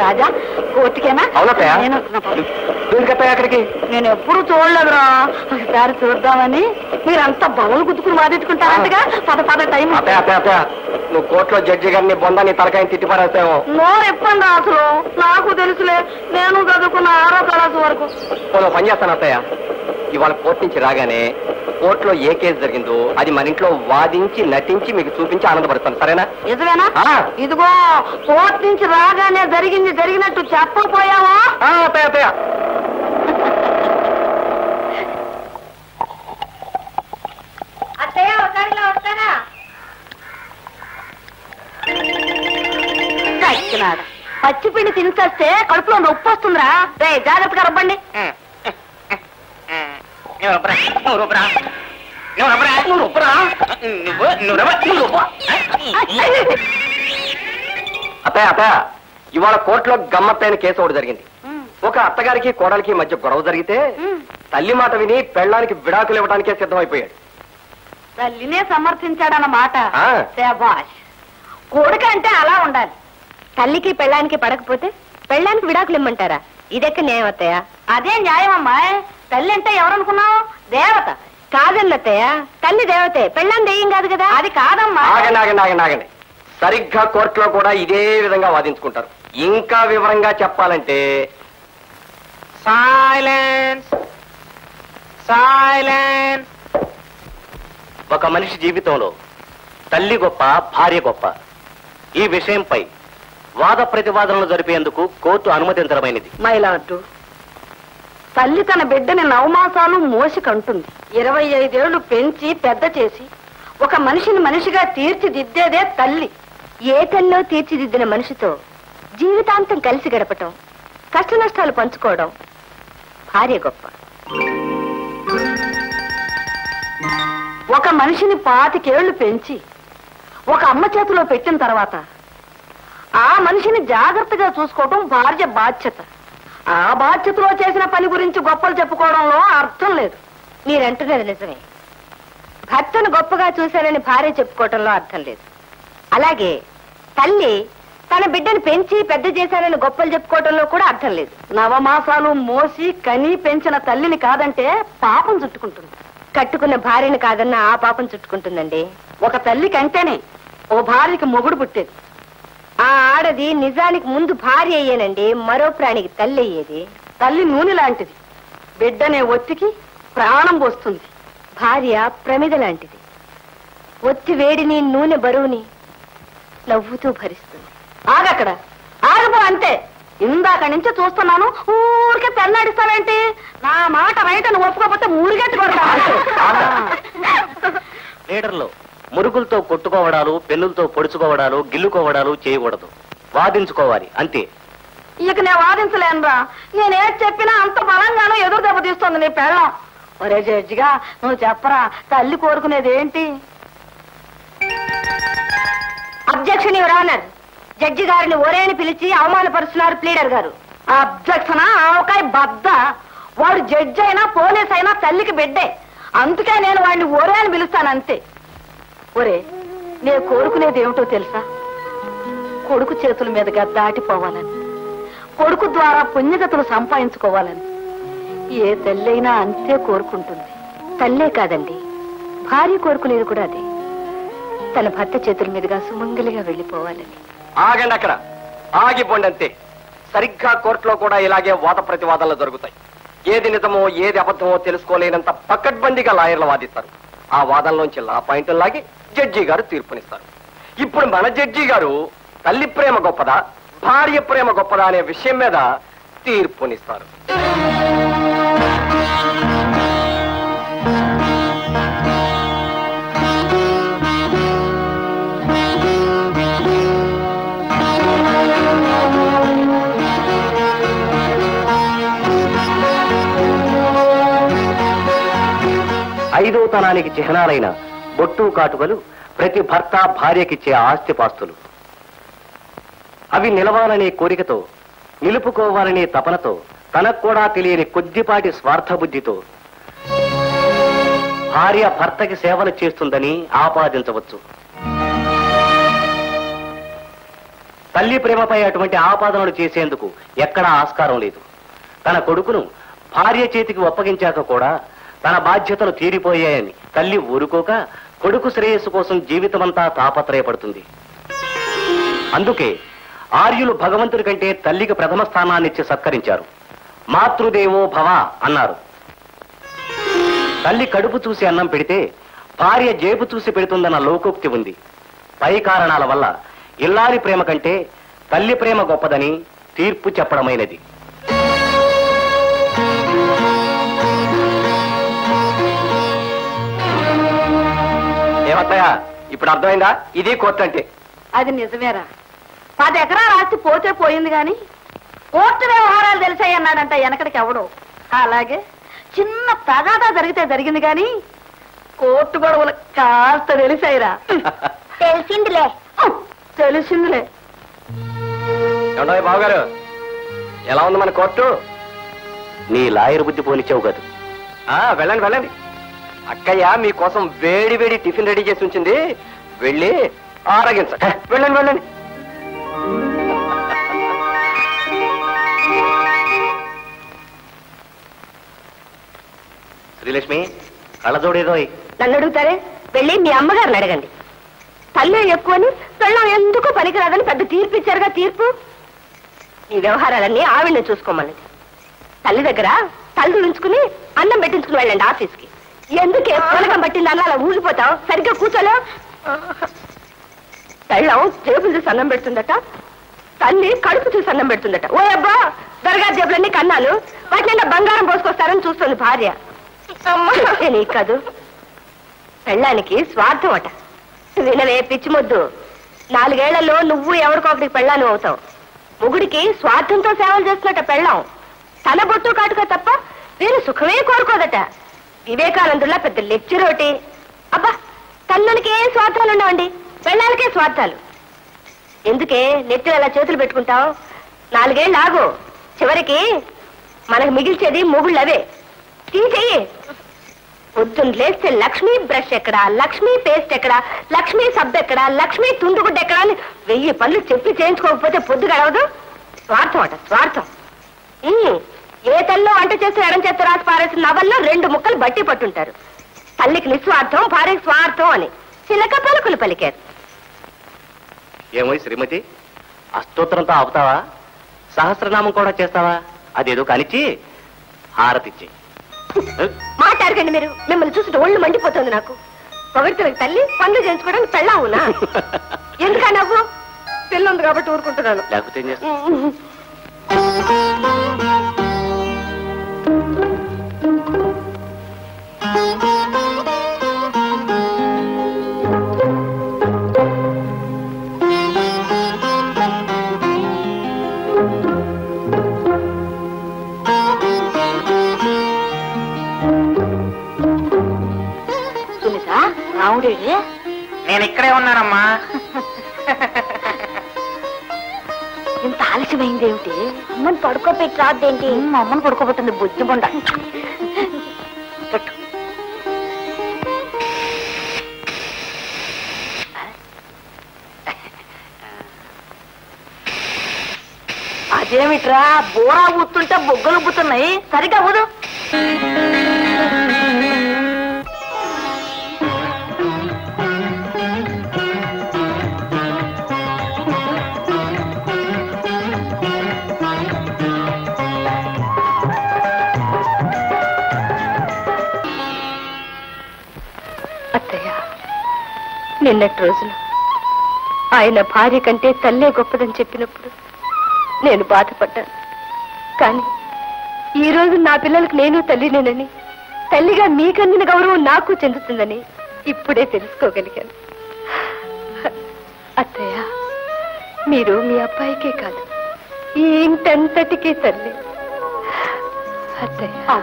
రాజా కోర్టుకేనా? అక్కడికి నేను ఎప్పుడు చూడలేదురా, ఒకసారి చూద్దామని. మీరంతా బలలు గుద్దుకుని వాదించుకుంటారంటగా. పద టైం. నువ్వు కోర్టులో జడ్జి గారిని బొందా నీ తలకాయని తిట్టి పారేస్తావు. నోరు ఎప్పండి అసలు. నాకు తెలుసులే, నేను చదువుకున్న 6వ క్లాసు వరకు. పని చేస్తాను అత్తయ్య. ఇవాళ కోర్టు నుంచి రాగానే కోర్టులో ఏ కేసు జరిగిందో అది మన ఇంట్లో వాదించి నటించి మీకు చూపించి ఆనందపడతాను. సరేనా? నిజమేనా? ఇదిగో కోర్టు నుంచి రాగానే జరిగినట్టు చెప్పకపోయావా? అత్తయ్య వస్తానా? పచ్చిపిండి తినిచేస్తే కడుపులో నొప్పి వస్తుందిరా. రే జాగ్రత్తగా రబ్బండి. అత్తయ్య ఇవాళ కోర్టులో గమ్మత్తైన కేసు ఒకటి జరిగింది. ఒక అత్తగారికి కోడలికి మధ్య గొడవ జరిగితే తల్లి మాట విని పెళ్ళానికి విడాకులు ఇవ్వడానికే సిద్ధమైపోయాడు. తల్లినే సమర్థించాడన్నమాట. కొడుకు అంటే అలా ఉండాలి. తల్లికి పెళ్ళానికి పడకపోతే పెళ్ళానికి విడాకులు ఇమ్మంటారా? ఇదెక్క న్యాయం అత్తయ్య? అదే న్యాయం అమ్మాయి. తల్లి అంటే ఎవరనుకున్నావు? దేవత. కాదన్నత్తయ్య, తల్లి దేవతే, పెళ్ళాన్ని దెయ్యం కాదు కదా. అది కాదమ్మా. ఆగండి. సరిగ్గా కోర్టులో కూడా ఇదే విధంగా వాదించుకుంటారు. ఇంకా వివరంగా చెప్పాలంటే సైలెన్స్. ఒక మనిషి జీవితంలో తల్లి గొప్ప, భార్య గొప్ప. ఈ విషయంపై వాద ప్రతివాదనలు జరిపేందుకు కోర్టు అనుమతించడమైనది. మైలాటు, తల్లి తన బిడ్డని 9 మాసాలు మోసి కంటుంది. 25 ఏళ్లు పెంచి పెద్ద చేసి ఒక మనిషిని మనిషిగా తీర్చిదిద్దేదే తల్లి. ఏ తల్లో తీర్చిదిద్దిన మనిషితో జీవితాంతం కలిసి గడపటం, కష్ట నష్టాలు పంచుకోవడం భార్య గొప్ప. ఒక మనిషిని 25 ఏళ్లు పెంచి ఒక అమ్మ చేతిలో పెట్టిన తర్వాత ఆ మనిషిని జాగ్రత్తగా చూసుకోవడం భార్య బాధ్యత. ఆ బాధ్యతలో చేసిన పని గురించి గొప్పలు చెప్పుకోవడంలో అర్థం లేదు. మీరంటున్నది నిజమే. భర్తను గొప్పగా చూశానని భార్య చెప్పుకోవడంలో అర్థం లేదు. అలాగే తల్లి తన బిడ్డను పెంచి పెద్ద చేశానని గొప్పలు చెప్పుకోవడంలో కూడా అర్థం లేదు. 9 మాసాలు మోసి కని పెంచిన తల్లిని కాదంటే పాపం చుట్టుకుంటుంది. కట్టుకున్న భార్యని కాదన్నా ఆ పాపం చుట్టుకుంటుందండి. ఒక తల్లి కంటేనే ఓ భార్యకి మొగుడు పుట్టేది. ఆ ఆడది నిజానికి ముందు భార్య అయ్యేనండి, మరో ప్రాణికి తల్లి అయ్యేది. తల్లి నూనె లాంటిది, బిడ్డనే ఒత్తికి ప్రాణం పోస్తుంది. భార్య ప్రమిద లాంటిది, ఒత్తి వేడిని నూనె బరువుని నవ్వుతూ భరిస్తుంది. ఆగక్కడ, ఆగపో అంతే. ఇందాక నుంచి చూస్తున్నాను, ఊరికే పెన్నాడిస్తావేంటి? నా మాట రైట్ అని ఒప్పుకోకపోతే మూడిగట్టు కొడతా. లీడర్లో మురుగులతో కొట్టుకోవడాలు, పెన్నులతో పొడుచుకోవడాలు, గిల్లుకోవడాలు చేయకూడదు. వాదించుకోవాలి అంతే. ఇక నేను వాదించలేనురా. నేనేది చెప్పినా అంత బలంగానూ ఎదురు దెబ్బ తీస్తుంది నీ పెళ్ళం. ఒరే జడ్జిగా నువ్వు చెప్పరా, తల్లి కోరుకునేది ఏంటి? Objection your honour. జడ్జి గారిని ఒరేని పిలిచి అవమానపరుస్తున్నారు ప్లీడర్ గారు. అబ్జెక్షన్ ఆవకాయ బద్ద. వాడు జడ్జి అయినా పోలీస్ అయినా తల్లికి బిడ్డే. అందుకే నేను వాడిని ఒరే అని పిలుస్తాను అంతే. ఒరే, నేను కోరుకునేది ఏమిటో తెలుసా? కొడుకు చేతుల మీదుగా దాటిపోవాలని, కొడుకు ద్వారా పుణ్యగతులు సంపాదించుకోవాలని ఏ తల్లైనా అంతే కోరుకుంటుంది. తల్లే కాదండి, భార్య కోరుకునేది కూడా అదే. తన భర్త చేతుల మీదుగా సుమంగలిగా వెళ్ళిపోవాలని. ఆగండి అక్కడ, ఆగిపోండి అంతే. సరిగ్గా కోర్టులో కూడా ఇలాగే వాద ప్రతివాదనలు జరుగుతాయి. ఏది నిజమో ఏది అబద్ధమో తెలుసుకోలేనంత పకడ్బందీగా లాయర్లు వాదిస్తారు. ఆ వాదనలోంచి లా పాయింట్లు లాగి జడ్జి గారు తీర్పునిస్తారు. ఇప్పుడు మన జడ్జి గారు తల్లి ప్రేమ గొప్పదా, భార్య ప్రేమ గొప్పదా అనే విషయం మీద తీర్పునిస్తారు. ఐదోతనానికి చిహ్నాలైన బొట్టు కాటుకలు ప్రతి భర్త భార్యకిచ్చే ఆస్తిపాస్తులు. అవి నిలవాలనే కోరికతో, నిలుపుకోవాలనే తపనతో, తనకు కూడా తెలియని కొద్దిపాటి స్వార్థబుద్ధితో భార్య భర్తకి సేవలు చేస్తుందని ఆపాదించవచ్చు. తల్లి ప్రేమపై అటువంటి ఆపాదనలు చేసేందుకు ఎక్కడా ఆస్కారం లేదు. తన కొడుకును భార్య చేతికి ఒప్పగించాక కూడా తన బాధ్యతలు తీరిపోయాయని తల్లి ఊరుకోక కొడుకు శ్రేయస్సు కోసం జీవితమంతా తాపత్రయపడుతుంది. అందుకే ఆర్యులు భగవంతుడి కంటే తల్లికి ప్రథమ స్థానాన్నిచ్చి సత్కరించారు. మాతృదేవో భవ అన్నారు. తల్లి కడుపు చూసి అన్నం పెడితే భార్య జేబు చూసి పెడుతుందన్న లోకోక్తి ఉంది. పై కారణాల వల్ల ఇల్లాలి ప్రేమ కంటే తల్లి ప్రేమ గొప్పదని తీర్పు చెప్పడమైనది. ఏమత్తయ్యా, ఇప్పుడు అర్థమైందా? ఇది కోర్టు అంటే. అది నిజమేరా. 10 ఎకరాలు ఆస్తి పోతే పోయింది గాని కోర్టు వ్యవహారాలు తెలిసాయి అన్నాడంట వెనకడికి ఎవడు. అలాగే చిన్న తగాదా జరిగితే జరిగింది గాని కోర్టు గొడవలు కాస్త తెలిసాయిరా. తెలిసిందిలే. ఏమంటావు బావగారు, ఎలా ఉంది మన కోర్టు? నీ లాయర్ బుద్ధి పోనిచ్చావు కాదు. వెళ్ళండి వెళ్ళండి. అక్కయ్య మీకోసం వేడి వేడి టిఫిన్ రెడీ చేసి ఉంచింది. వెళ్ళి ఆరగించ. వెళ్ళండి వెళ్ళండి. శ్రీలక్ష్మి, కళ్ళజోడేదో. నన్ను అడుగుతారే, వెళ్ళి మీ అమ్మగారిని అడగండి. తల్లి ఎక్కువని పెళ్ళం ఎందుకు పనికిరాదని పెద్ద తీర్పు ఇచ్చారుగా. తీర్పు ఈ వ్యవహారాలన్నీ ఆవిడని చూసుకోమన్నది. తల్లి దగ్గర తల్లి ఉంచుకుని అన్నం పెట్టించుకుని వెళ్ళండి ఆఫీస్కి. ఎందుకే పొలకం పట్టింది అన్న అలా ఊగిపోతావు? సరిగ్గా కూర్చోలేవు. పెళ్ళం జేబులు చూసి అన్నం పెడుతుందట, తల్లి కడుపు చూసి అన్నం పెడుతుందట. ఓ అబ్బా, దొరగా జేబులన్నీ కన్నాలు, వాటిని బంగారం పోసుకొస్తారని చూస్తుంది భార్య. నీకు కాదు, పెళ్ళానికి స్వార్థం అట. వినవే పిచ్చి మొద్దు, 4 ఏళ్లలో నువ్వు ఎవరికొకటికి పెళ్ళాను అవుతావు. మొగుడికి స్వార్థంతో సేవలు చేస్తున్నట్ట పెళ్ళాం. తన బొట్టు కాటుక తప్ప వీరు సుఖమే కోరుకోదట. వివేకానందుల్లా పెద్ద లెక్చర్ ఒకటి. అబ్బా, తల్లులకి ఏ స్వార్థాలు ఉండవండి, పెళ్ళాలకే స్వార్థాలు. ఎందుకే నెత్తిలో అలా చేతులు పెట్టుకుంటావు? 4 ఏళ్ళు ఆగు, చివరికి మనకు మిగిల్చేది మొగుళ్ళు అవే. తీసేయి. పొద్దున్న లేస్తే లక్ష్మీ బ్రష్ ఎక్కడా, లక్ష్మీ పేస్ట్ ఎక్కడా, లక్ష్మీ సబ్బు ఎక్కడా, లక్ష్మీ తుండుగుడ్డ ఎక్కడా అని 1000 పనులు చెప్పి చేయించుకోకపోతే పొద్దు గడవదు. స్వార్థం అట, స్వార్థం. ఏ తల్లో వంట చేసి ఎడం చేత రాసి పారేసిన నవల్లో 2 ముక్కలు బట్టి పట్టుంటారు. తల్లికి నిస్వార్థం, భార్యకి స్వార్థం అని చిలక పలుకులు పలికారు. ఏమో శ్రీమతి, అష్టోత్తరంతో ఆపుతావా? సహస్రనామం కూడా చేస్తావా? అదేదో కానిచ్చి హారతిచ్చి. మాట్లాడకండి మీరు. మిమ్మల్ని చూసి ఒళ్ళు మండిపోతుంది నాకు. పొగడితే తల్లి పనులు చేయించుకోవడానికి పెళ్ళావునా? ఎందుకా నవ్వు? పిల్లుంది కాబట్టి ఊరుకుంటున్నాను. లేకపోతే ఏం చేస్తావు? రావుడేడి? నేను ఇక్కడే ఉన్నానమ్మా. ఇంత ఆలస్యమైంది ఏమిటి? అమ్మని పడుకోపెట్టి రాదేంటి? మా అమ్మని పడుకోబోతుంది బుద్ధి బొండ. అదేమిట్రా బోరా ఊతుంటే బొగ్గలు ఉబ్బుతున్నాయి, సరిగ్గా ఊదు. అత్తయ్య, నిన్నటి రోజున ఆయన భార్య కంటే తల్లే గొప్పదని చెప్పినప్పుడు నేను బాధపడ్డాను. కానీ ఈ రోజు నా పిల్లలకు నేను తల్లినేనని, తల్లిగా మీకందిన గౌరవం నాకు చెందుతుందని ఇప్పుడే తెలుసుకోగలిగాను. అత్తయ్య, మీరు మీ అబ్బాయికే కాదు, ఈ ఇంటంతటికీ తల్లి. అత్తయ్య.